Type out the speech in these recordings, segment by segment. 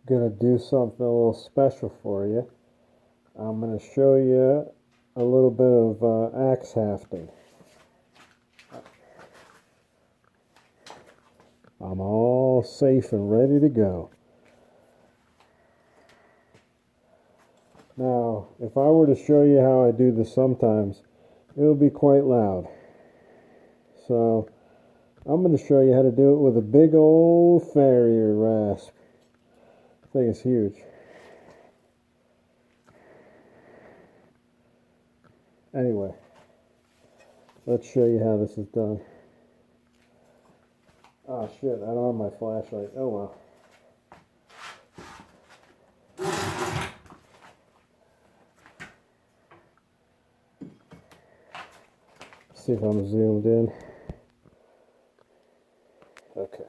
Gonna do something a little special for you. I'm gonna show you a little bit of axe hafting. I'm all safe and ready to go. Now, if I were to show you how I do this sometimes, it would be quite loud. So, I'm going to show you how to do it with a big old Farrier Rasp. I think it's huge. Anyway, let's show you how this is done. Oh shit, I don't have my flashlight. Oh well. See if I'm zoomed in. Okay.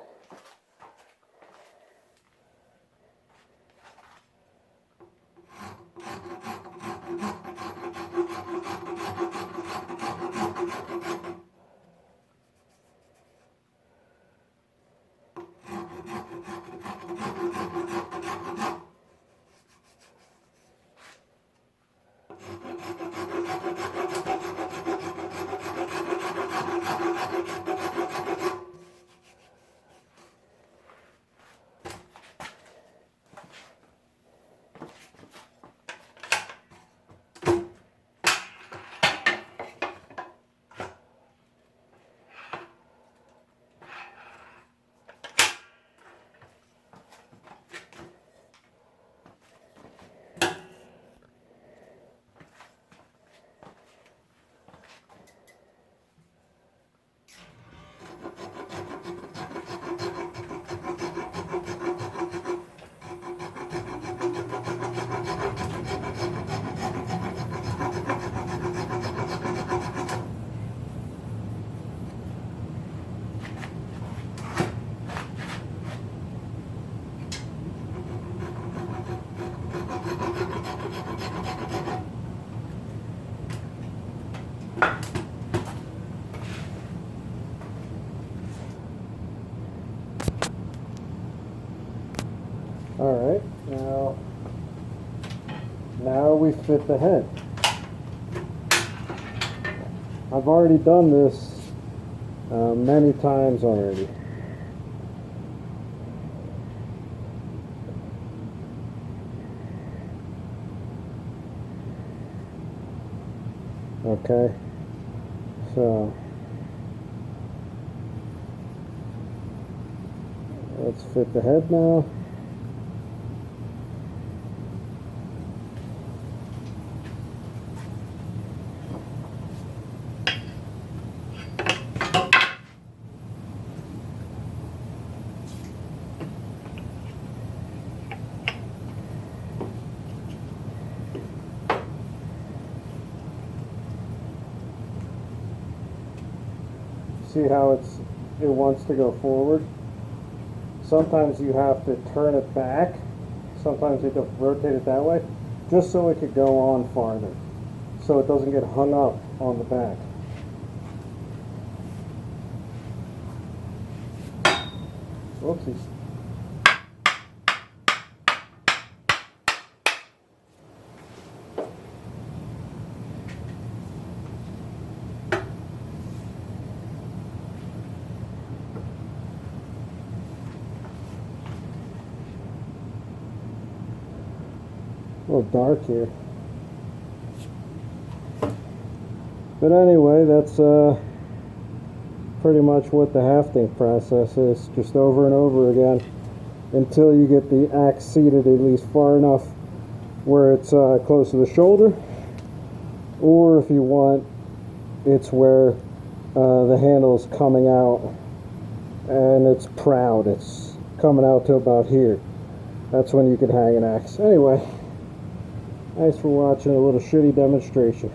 Alright, now we fit the head. I've already done this many times already. Okay, so let's fit the head now. See how it wants to go forward? Sometimes you have to turn it back. Sometimes you have to rotate it that way, just so it could go on farther, so it doesn't get hung up on the back. Whoopsies. A little dark here. But anyway, that's pretty much what the hafting process is. Just over and over again until you get the axe seated at least far enough where it's close to the shoulder, or if you want, it's where the handle is coming out and it's proud. It's coming out to about here. That's when you can hang an axe. Anyway, thanks for watching a little shitty demonstration.